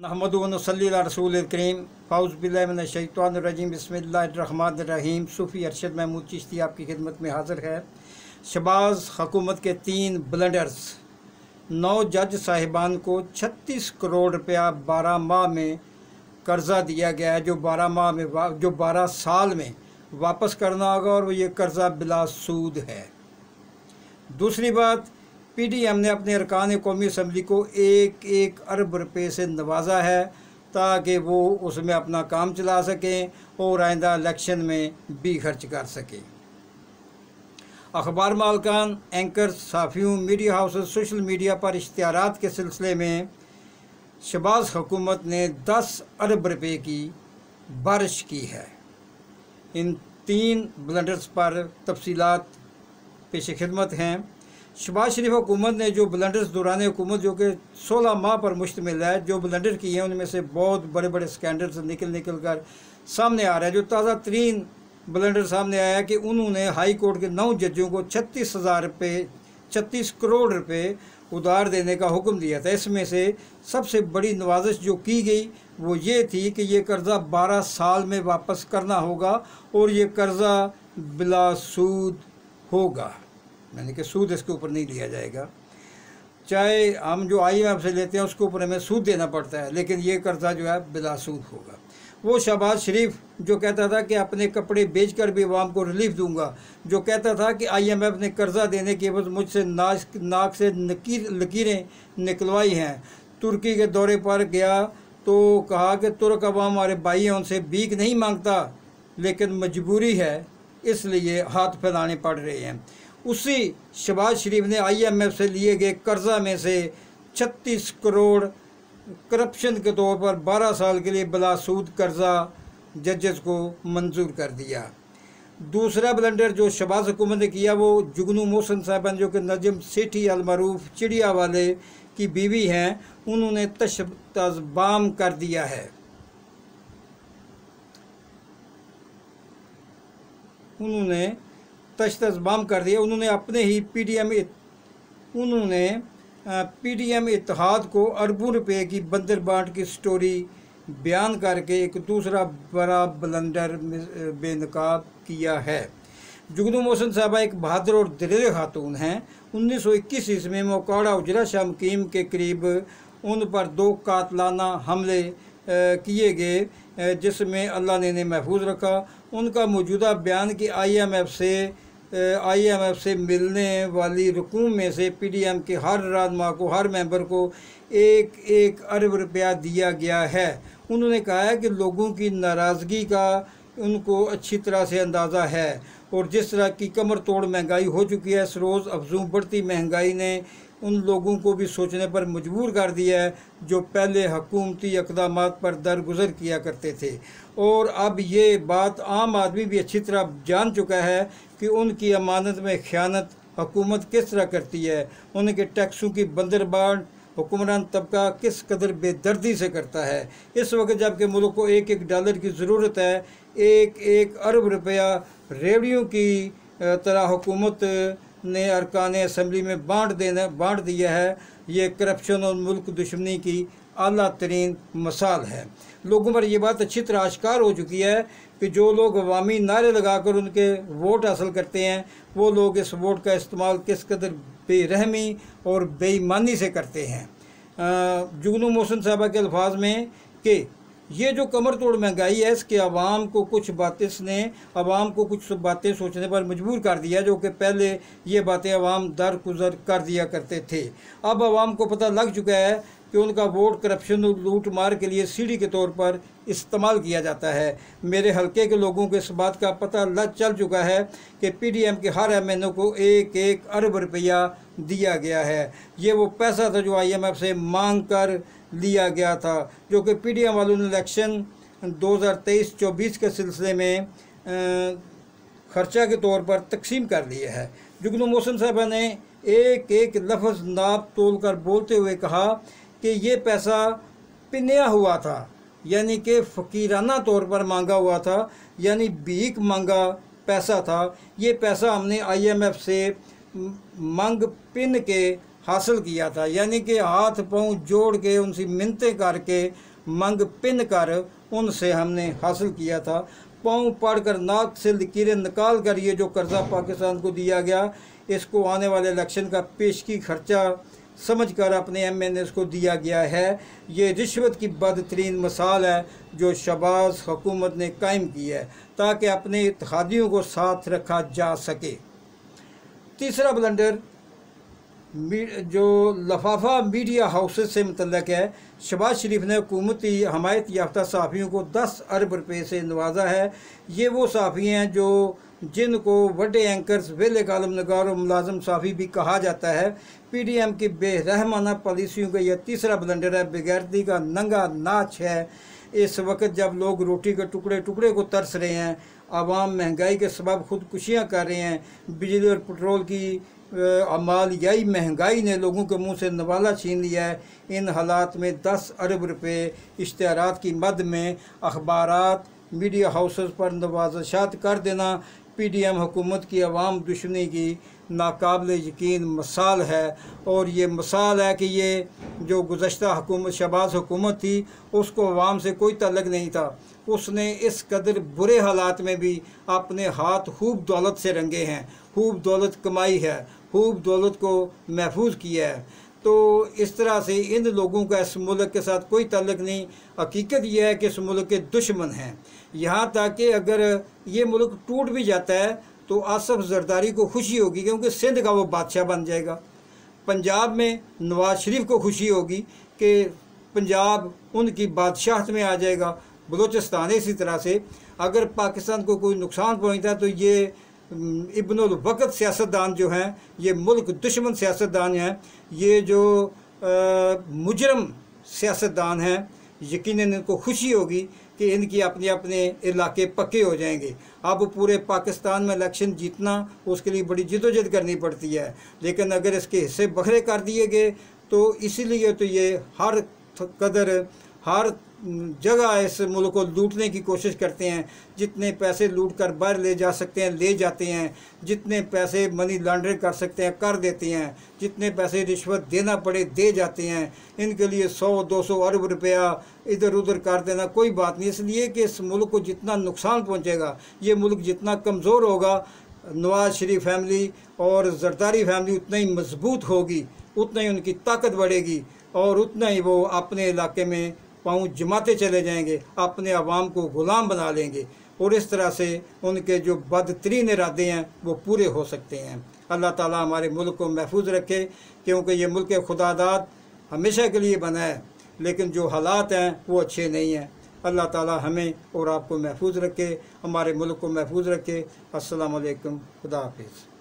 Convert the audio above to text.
नहमदु व नसल्ली अला रसूलिल करीम फ़ाउज़ बिल्लाहि मिनश शैतानिर रजीम बिस्मिल्लाहिर रहमानिर रहीम। सूफ़ी अरशद महमूद चिश्ती आपकी खिदमत में हाज़िर है। शहबाज हुकूमत के 3 ब्लंडर्स। 9 जज साहिबान को 36 करोड़ रुपया 12 माह में कर्ज़ा दिया गया है, जो 12 साल में वापस करना होगा, और ये कर्ज़ा बिला सूद है। दूसरी बात, PDM ने अपने अरकान कौमी असम्बली को 1 अरब रुपये से नवाजा है ताकि वो उसमें अपना काम चला सकें और आइंदा इलेक्शन में भी खर्च कर सकें। अखबार मालकान, एंकर, साफ़ियों, मीडिया हाउस, सोशल मीडिया पर इश्तिहारात के सिलसिले में शहबाज हुकूमत ने 10 अरब रुपये की बारिश की है। इन 3 ब्लंडर्स पर तफसीलात पेश खिदमत हैं। शहबाज शरीफ हुकूमत ने जो ब्लंडर्स दौरान हुकूमत, जो कि 16 माह पर मुश्तमिल है, जो ब्लंडर किए हैं, उनमें से बहुत बड़े बड़े स्कैंडल्स निकल कर सामने आ रहा है। जो ताज़ा तरीन ब्लंडर सामने आया है कि उन्होंने हाई कोर्ट के 9 जजों को 36 करोड़ रुपये उधार देने का हुक्म दिया था। इसमें से सबसे बड़ी नवाजिश जो की गई वो ये थी कि ये कर्ज़ा 12 साल में वापस करना होगा और ये कर्ज़ा बिला सूद होगा, यानी कि सूद इसके ऊपर नहीं लिया जाएगा। चाहे हम जो IMF से लेते हैं उसके ऊपर हमें सूद देना पड़ता है, लेकिन ये कर्ज़ा जो है बिला सूद होगा। वो शहबाज शरीफ जो कहता था कि अपने कपड़े बेचकर भी अवाम को रिलीफ दूंगा, जो कहता था कि IMF ने कर्ज़ा देने के बस मुझसे नाक से लकीरें निकलवाई हैं। तुर्की के दौरे पर गया तो कहा कि तुर्क अवाम हमारे भाई हैं, उनसे भीख नहीं मांगता, लेकिन मजबूरी है इसलिए हाथ फैलाने पड़ रहे हैं। उसी शहबाज शरीफ ने IMF से लिए गए कर्ज़ा में से 36 करोड़ करप्शन के तौर पर 12 साल के लिए बिला सूद कर्ज़ा जजेस को मंजूर कर दिया। दूसरा ब्लंडर जो शहबाज हुकूमत ने किया वो जुगनू मोहसिन साहबान, जो कि नजम सेठी अलमरूफ चिड़िया वाले की बीवी हैं, उन्होंने तशबाम कर दिया है। उन्होंने अपने ही PDM इत्तेहाद को अरबों रुपए की बंदरबाट की स्टोरी बयान करके एक दूसरा बड़ा ब्लंडर बेनकाब किया है। जुगनू मोहसिन साहबा एक बहादुर और दिलेर खातून हैं। 1921 ईस्वी में मोकाड़ा उजला शाह मुकीम के करीब उन पर 2 कातलाना हमले किए गए, जिसमें अल्लाह ने इन्हें महफूज रखा। उनका मौजूदा बयान कि IMF से मिलने वाली रकूम में से PDM के हर रहनुमा को, हर मेंबर को 1 अरब रुपया दिया गया है। उन्होंने कहा है कि लोगों की नाराज़गी का उनको अच्छी तरह से अंदाज़ा है, और जिस तरह की कमर तोड़ महंगाई हो चुकी है, इस रोज़ अफजूं बढ़ती महंगाई ने उन लोगों को भी सोचने पर मजबूर कर दिया है जो पहले हुकूमती इक़दामात पर दरगुजर किया करते थे। और अब ये बात आम आदमी भी अच्छी तरह जान चुका है कि उनकी अमानत में ख़यानत हुकूमत किस तरह करती है। उनके टैक्सों की बंदरबाट हुक्मरान तबका किस कदर बेदर्दी से करता है। इस वक्त जबकि मुल्क को $1 की ज़रूरत है, 1 अरब रुपया रेवड़ियों की तरह हुकूमत ने अरकान असम्बली में बांट दिया है। ये करप्शन और मुल्क दुश्मनी की आला तरीन मिसाल है। लोगों पर यह बात अच्छी तरह आश्कार हो चुकी है कि जो लोग अवामी नारे लगाकर उनके वोट हासिल करते हैं, वो लोग इस वोट का इस्तेमाल किस कदर बेरहमी और बेईमानी से करते हैं। जुगनू मोहसिन साहबा के अल्फाज में कि ये जो कमर तोड़ महंगाई है, इसके अवाम को कुछ बातें सोचने पर मजबूर कर दिया, जो कि पहले ये बातें अवाम दरगुजर कर दिया करते थे। अब अवाम को पता लग चुका है कि उनका वोट करप्शन और लूट मार के लिए सीढ़ी के तौर पर इस्तेमाल किया जाता है। मेरे हलके के लोगों को इस बात का पता चल चुका है कि PDM के हर MNO को 1 अरब रुपया दिया गया है। ये वो पैसा था जो IMF से मांग कर लिया गया था, जो कि PDM वालों ने इलेक्शन 2023-24 के सिलसिले में खर्चा के तौर पर तकसीम कर लिया है। जुगनू मोहसिन साहबा ने एक लफ्ज़ नाप तोल कर बोलते हुए कहा कि ये पैसा पिन्या हुआ था, यानी कि फ़कीराना तौर पर मांगा हुआ था, यानी भीख मांगा पैसा था। ये पैसा हमने IMF से मांग पिन के हासिल किया था, यानी कि हाथ पांव जोड़ के उनसे मिन्नतें करके मंग पिन कर उनसे हमने हासिल किया था। पाँव पढ़कर नाक से लकीरें निकाल कर ये जो कर्जा पाकिस्तान को दिया गया, इसको आने वाले इलेक्शन का पेशगी खर्चा समझकर अपने MNAs को दिया गया है। ये रिश्वत की बदतरीन मिसाल है जो शहबाज हुकूमत ने कायम की है ताकि अपने इत्तेहादियों को साथ रखा जा सके। तीसरा ब्लंडर जो लफाफा मीडिया हाउसेस से मुतल्लक है। शहबाज शरीफ ने हुकूमती हमायत याफ्ता सहाफ़ियों को 10 अरब रुपये से नवाजा है। ये वो सहाफ़ी हैं जो जिनको बड़े एंकर्स, वेले कालम नगार और मुलाजम सहाफ़ी भी कहा जाता है। PDM की बेरहमाना पॉलिसियों का यह तीसरा ब्लंडर है, बेगैरती का नंगा नाच है। इस वक्त जब लोग रोटी के टुकड़े टुकड़े को तरस रहे हैं, आवाम महंगाई के सबब खुदकुशियाँ कर रहे हैं, बिजली और पेट्रोल की मालियाई महंगाई ने लोगों के मुंह से नवाला छीन लिया है। इन हालात में 10 अरब रुपये इश्तिहारात की मद में अखबारात, मीडिया हाउसेस पर नवाज़शात कर देना PDM हुकूमत की अवाम दुश्मनी की नाकाबिल यकीन मिसाल है। और ये मिसाल है कि ये जो गुज़श्ता हुकूमत शहबाज हुकूमत थी उसको अवाम से कोई तल्लुक़ नहीं था। उसने इस कदर बुरे हालात में भी अपने हाथ खूब दौलत से रंगे हैं, खूब दौलत कमाई है, खूब दौलत को महफूज किया है। तो इस तरह से इन लोगों का इस मुल्क के साथ कोई ताल्लुक़ नहीं। हकीकत यह है कि इस मुल्क के दुश्मन हैं। यहाँ तक कि अगर ये मुल्क टूट भी जाता है तो आसफ जरदारी को खुशी होगी क्योंकि सिंध का वो बादशाह बन जाएगा। पंजाब में नवाज शरीफ को खुशी होगी कि पंजाब उनकी बादशाहत में आ जाएगा। बलूचिस्तान इसी तरह से अगर पाकिस्तान को कोई नुकसान पहुँचता है तो ये इब्नुल वक्त सियासतदान जो हैं, ये मुल्क दुश्मन सियासतदान हैं, ये जो मुजरम सियासतदान हैं, यकीनन इनको खुशी होगी कि इनकी अपने अपने इलाके पक्के हो जाएंगे। अब पूरे पाकिस्तान में इलेक्शन जीतना उसके लिए बड़ी जिदोजहद करनी पड़ती है, लेकिन अगर इसके हिस्से बखरे कर दिए गए तो इसीलिए तो ये हर कदर हर जगह इस मुल्क को लूटने की कोशिश करते हैं। जितने पैसे लूट कर बाहर ले जा सकते हैं ले जाते हैं, जितने पैसे मनी लॉन्ड्रिंग कर सकते हैं कर देते हैं, जितने पैसे रिश्वत देना पड़े दे जाते हैं। इनके लिए 100-200 अरब रुपया इधर उधर कर देना कोई बात नहीं, इसलिए कि इस मुल्क को जितना नुकसान पहुँचेगा, ये मुल्क जितना कमज़ोर होगा, नवाज शरीफ फैमिली और जरदारी फैमिली उतना ही मजबूत होगी, उतना ही उनकी ताकत बढ़ेगी और उतना ही वो अपने इलाके में पाँव जमाते चले जाएंगे, अपने अवाम को ग़ुलाम बना लेंगे और इस तरह से उनके जो बदतरीन इरादे हैं वो पूरे हो सकते हैं। अल्लाह ताला हमारे मुल्क को महफूज रखे, क्योंकि ये मुल्क खुदादाद हमेशा के लिए बना है, लेकिन जो हालात हैं वो अच्छे नहीं हैं। अल्लाह ताला हमें और आपको महफूज रखे, हमारे मुल्क को महफूज रखे। अस्सलामु अलैकुम, खुदा हाफिज़।